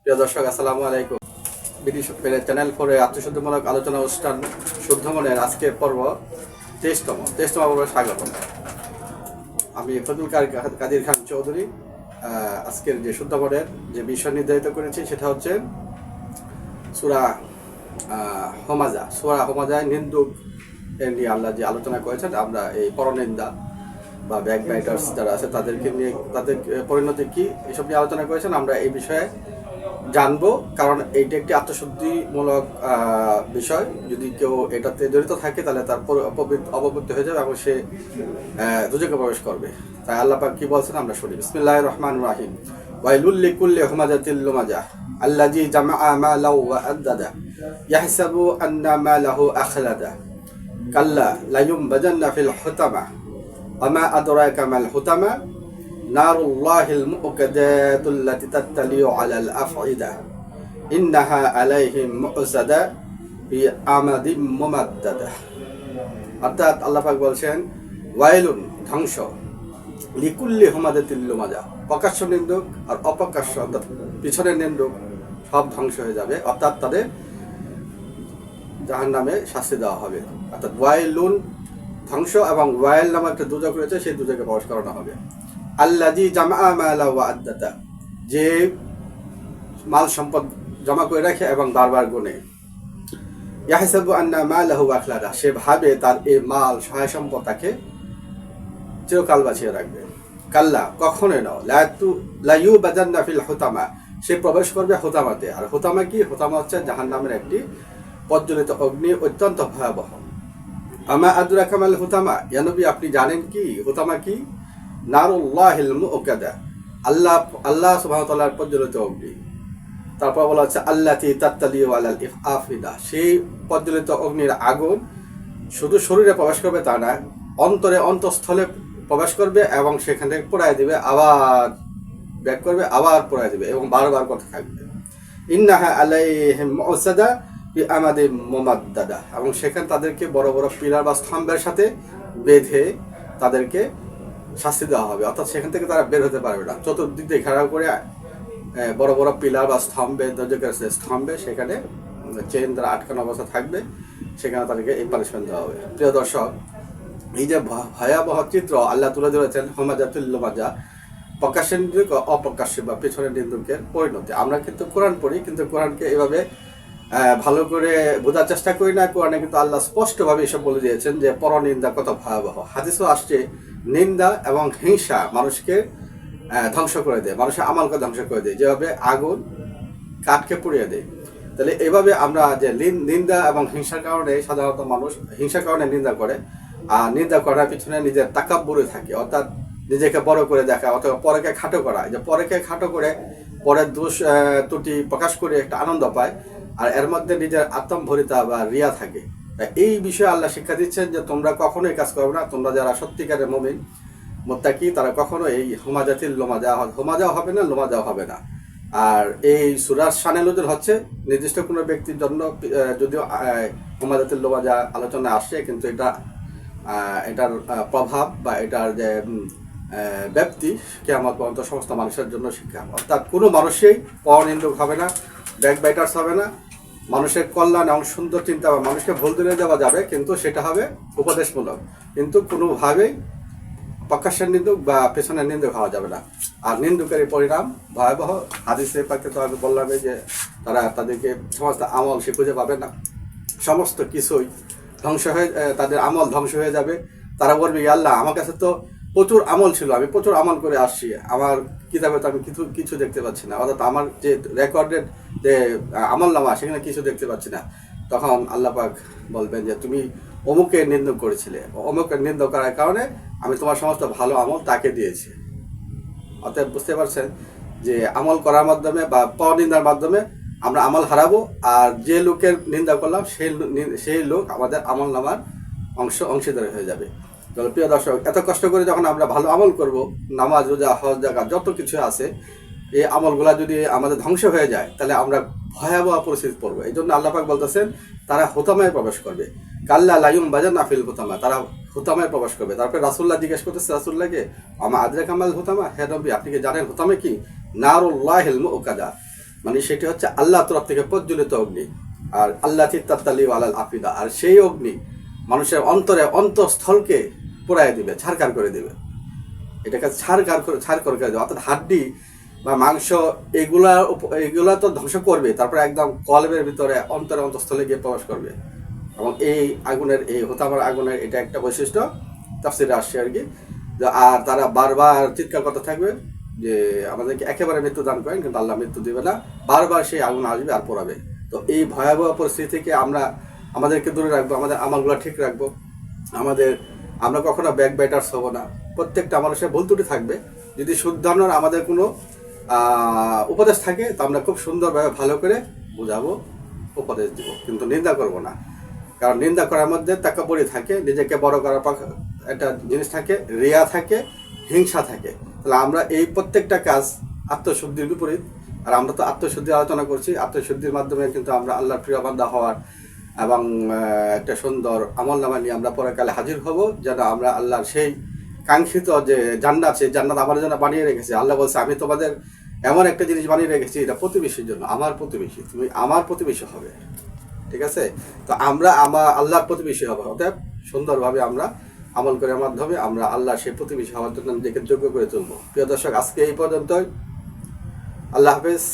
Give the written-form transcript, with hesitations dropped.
প্রিয় দর্শক, আসসালামু আলাইকুম। ব্রিটিশ চ্যানেল 4 আত্মশুদ্ধিমূলক আলোচনা অনুষ্ঠান শুদ্ধ মনের আজকের পর্ব 23তম পর্বে স্বাগত। আমি ফজলুল কাদির খান চৌধুরী। আজকের যে শুদ্ধ মনের যে বিষয় নির্ধারিত করেছি সেটা হচ্ছে সূরা হমাজায় নিন্দুক এর নিয়ে আল্লাহ যে আলোচনা করেছেন। আমরা এই পরনিন্দা বা ব্যাক বাইটার্স যারা আছে তাদেরকে নিয়ে, তাদের পরিণতি কি, এসব নিয়ে আলোচনা করেছেন। আমরা এই বিষয়ে জানবো, কারণ এইটা একটি আত্মশুদ্ধিমূলক বিষয়। যদি কেউ এটাতে জড়িত থাকে তাহলে তার অপবৃত্তি হয়ে যাবে এবং সে দুজকে প্রবেশ করবে। তাই আল্লাহ পাক কি বলছেন আমরা শুনি। বিসমিল্লাহির রহমানির রহিম। ওয়াইলুল লিকুল্লি হুমাযাতিল লুমাযাহ আল্লাযী জামাআ মালাহু ওয়া আদ্দাদা ইয়াহসাবু আন্না মালাহু আখলাদা কাল্লা লায়ুমবাযান্না ফিল হুতামা ওয়া মা আদরাকা মাল হুতামা নারুল্লাহিল মুউকাদাতুল্লাতী তাত্তালিউ আলাল আফইদা ইন্নাহা আলাইহিম মু'সাদা ফি আমাদিম মুমাদ্দাদা। অর্থাৎ আল্লাহ পাক বলছেন, ওয়াইলুন ধ্বংস, লিকুল্লি হুমাযাতিল লুমাযা, প্রকাশ্য নিন্দুক আর অপ্রকাশ্য অর্থাৎ পিছনের নিন্দুক সব ধ্বংস হয়ে যাবে। অর্থাৎ তাদের জাহান্নামে শাস্তি দেওয়া হবে। অর্থাৎ ওয়াইলুন ধ্বংস এবং ওয়াইল নামে একটা দুজক রয়েছে, সেই দুজকে প্রবেশ করানো হবে। আল্লাযী জামাআ মালাহু ওয়া আদ্দাদা, যে মাল সম্পদ জমা করে রাখে এবং বারবার গুনে। ইয়াহসাবু আন্না মালাহু আখলাদা, সে ভাবে তার এই মাল সহায় সম্পদ তাকে চিরকাল বাঁচিয়ে রাখবে। কাল্লা, কখনোই নয়, লায়ুবাযান্না ফিল হুতামা, সে প্রবেশ করবে হুতামাতে। আর হুতামা কি? হুতামা হচ্ছে জাহান্নামের একটি প্রজ্বলিত অগ্নি, অত্যন্ত ভয়াবহ। আমা আদরাকা মাল হুতামা, ইয়া নবী আপনি জানেন কি হুতামা কি? নারুল্লাহিল মুউকাদা, আল্লাহ সুবহানাহু ওয়া তাআলার প্রজ্বলিত অগ্নি। তারপর বলা হচ্ছে আল্লাতী তাত্তালিউ আলাল আফইদা, সেই প্রজ্বলিত অগ্নির আগুন শুধু শরীরে প্রবেশ করবে তা না, অন্তঃস্থলে প্রবেশ করবে এবং সেখানে পোড়ায় দিবে, আবার ব্যাক করবে, আবার পোড়ায় দিবে এবং বারবার করতে থাকবে। ইন্নাহা আলাইহিম মু'সাদা ফি আমাদিম মুমাদ্দাদা, এবং সেখানে তাদেরকে বড় বড় পিলার বা স্তম্ভের সাথে বেঁধে তাদেরকে শাস্তি দেওয়া হবে। অর্থাৎ সেখান থেকে তারা বের হতে পারবে না। চতুর্দিক দিয়ে ঘেরাও করে বড় বড় পিলার বা স্তম্ভে সেখানে চেন দ্বারা আটকানো অবস্থা থাকবে, সেখানে তাদেরকে এই পানিশমেন্ট দেওয়া হবে। প্রিয় দর্শক, এই যে ভয়াবহ চিত্র আল্লাহ তুলে ধরেছেন হুমাযাতুল লুমাযা, প্রকাশ্যের নিন্দুক, অপ্রকাশ্য বা পেছনের নিন্দুকের পরিণতি। আমরা কিন্তু কোরআন পড়ি, কিন্তু কোরআনকে এভাবে ভালো করে বোঝার চেষ্টা করি না। কোরআনে কিন্তু আল্লাহ স্পষ্টভাবে এসব বলে দিয়েছেন যে পরনিন্দা কত ভয়াবহ। হাদিসও আসছে, নিন্দা এবং হিংসা মানুষকে ধ্বংস করে দেয়, মানুষের আমলকে ধ্বংস করে দেয়, যেভাবে আগুন কাঠকে পুড়িয়ে দেয়। তাহলে এভাবে আমরা যে নিন্দা এবং হিংসার কারণে সাধারণত মানুষ হিংসার কারণে নিন্দা করে, আর নিন্দা করার পিছনে নিজের তাকাব্বুরে থাকে, অর্থাৎ নিজেকে বড় করে দেখা অথবা পরেকে খাটো করা। যে পরেকে খাটো করে পরের দোষ ত্রুটি প্রকাশ করে একটা আনন্দ পায়, আর এর মধ্যে নিজের আত্মম্ভরিতা বা রিয়া থাকে। এই বিষয়ে আল্লাহ শিক্ষা দিচ্ছেন যে তোমরা কখনোই কাজ করবে না। তোমরা যারা সত্যিকারের মুমিন মুত্তাকি, তারা কখনো এই হুমাযাতিল হুমাযা হবে না, লুমাযা হবে না। আর এই সূরার শানে নজুল হচ্ছে নির্দিষ্ট কোনো ব্যক্তির জন্য, যদিও হুমাযাতিল লুমাযা আলোচনা আসছে, কিন্তু এটার প্রভাব বা এটার যে ব্যাপ্তি কিয়ামত পর্যন্ত সমস্ত মানুষের জন্য শিক্ষা। অর্থাৎ কোনো মানুষই পরনিন্দুক হবে না, ব্যাক বাইটার্স হবে না। মানুষের কল্যাণ এবং সুন্দর চিন্তা বা মানুষকে ভুল ধরে দেওয়া যাবে, কিন্তু সেটা হবে উপদেশমূলক, কিন্তু কোনোভাবেই প্রকাশ্যের নিন্দুক বা পেছনের নিন্দুক হওয়া যাবে না। আর নিন্দুকের পরিণাম ভয়াবহ। হাদিসে পাকে তো আমি বললাম যে তাদেরকে সমস্ত আমল সে খুঁজে পাবে না, সমস্ত কিছুই ধ্বংস হয়ে, তাদের আমল ধ্বংস হয়ে যাবে। তারা বলবে, আল্লাহ আমার কাছে তো প্রচুর আমল ছিল, আমি প্রচুর আমল করে আসছি, আমার কিতাবে তো আমি কিছু দেখতে পাচ্ছি না। অর্থাৎ আমার যে রেকর্ডেড যে আমল নামা, সেখানে কিছু দেখতে পাচ্ছি না। তখন আল্লাহ পাক বলবেন যে তুমি অমুকের নিন্দক করেছিলে, অমুকের নিন্দক করার কারণে আমি তোমার সমস্ত ভালো আমল তাকে দিয়েছি। অতএব বুঝতে পারছেন যে আমল করার মাধ্যমে বা পরনিন্দার মাধ্যমে আমরা আমল হারাবো, আর যে লোকের নিন্দা করলাম সেই লোক আমাদের আমল নামার অংশীদার হয়ে যাবে। তাহলে প্রিয় দর্শক, এত কষ্ট করে যখন আমরা ভালো আমল করব, নামাজ, রোজা, হজ, যাকাত যত কিছু আছে, এই আমলগুলা যদি আমাদের ধ্বংস হয়ে যায় তাহলে আমরা ভয়াবহ পরিস্থিতি পড়বো। এই জন্য আল্লাহ পাক বলতেছেন তারা হুতামায় প্রবেশ করবে। কাল্লা লায়ুমবাযান্না ফিল হুতামা, তারা হুতামায় প্রবেশ করবে। তারপরে রাসূলুল্লাহ জিজ্ঞেস করতেছে রাসূলুল্লাহকে, আমা আদরাকা মাল হুতামা, হে নবী আপনি কি জানেন হুতামা কি? নারুল্লাহিল মুউকাদা, মানে সেটি হচ্ছে আল্লাহ তরফ থেকে প্রজ্বলিত অগ্নি। আর আল্লাহ তিত্তালি আলাল আফিদা, আর সেই অগ্নি মানুষের অন্তরে অন্তঃস্থলকে পোড়ায় দিবে, ছারকার করে দিবে। এটাকে ছাড় করে দেবে, অর্থাৎ হাড্ডি বা মাংস এগুলা তো ধ্বংস করবে, তারপরে একদম কলবের ভিতরে অন্তরে অন্তঃস্থলে গিয়ে প্রবেশ করবে। এবং এই আগুনের, এই হোতামার আগুনের এটা একটা বৈশিষ্ট্য তাফসিরে আসছে আর কি। আর তারা বারবার চিৎকার করতে থাকবে যে আমাদেরকে একেবারে মৃত্যু দান করেন, কিন্তু আল্লাহ মৃত্যু দিবে না, বারবার সেই আগুন আসবে আর পোড়াবে। তো এই ভয়াবহ পরিস্থিতি থেকে আমাদেরকে দূরে রাখবো, আমাদের আমলগুলো ঠিক রাখবো, আমরা কখনো ব্যাক বাইটার্স হবো না। প্রত্যেকটা মানুষের ভুল ত্রুটি থাকবে, যদি শুদ্ধানোর আমাদের কোনো উপদেশ থাকে তো আমরা খুব সুন্দরভাবে ভালো করে বুঝাবো, উপদেশ দিব, কিন্তু নিন্দা করব না। কারণ নিন্দা করার মধ্যে তাকাব্বুরি থাকে, নিজেকে বড় করার একটা জিনিস থাকে, রিয়া থাকে, হিংসা থাকে। তাহলে আমরা এই প্রত্যেকটা কাজ আত্মশুদ্ধির বিপরীত। আর আমরা তো আত্মশুদ্ধির আলোচনা করছি, আত্মশুদ্ধির মাধ্যমে কিন্তু আমরা আল্লাহর প্রিয় বান্দা হওয়ার এবং একটা সুন্দর আমলনামা নিয়ে আমরা পরকালে হাজির হব, যেন আমরা আল্লাহর সেই কাঙ্ক্ষিত যে জান্নাত, সেই জান্নাত আমাদের জন্য বানিয়ে রেখেছে। আল্লাহ বলছে, আমি তোমাদের এমন একটা জিনিস বানিয়ে রেখেছি, এটা প্রতিবেশীর জন্য, আমার প্রতিবেশী, তুমি আমার প্রতিবেশী হবে। ঠিক আছে? তো আমরা আল্লাহর প্রতিবেশী হবো, অতএব সুন্দরভাবে আমরা আমল করার মাধ্যমে আমরা আল্লাহ সেই প্রতিবেশী হওয়ার জন্য নিজেকে যোগ্য করে তুলবো। প্রিয় দর্শক, আজকে এই পর্যন্তই। আল্লাহ হাফেজ।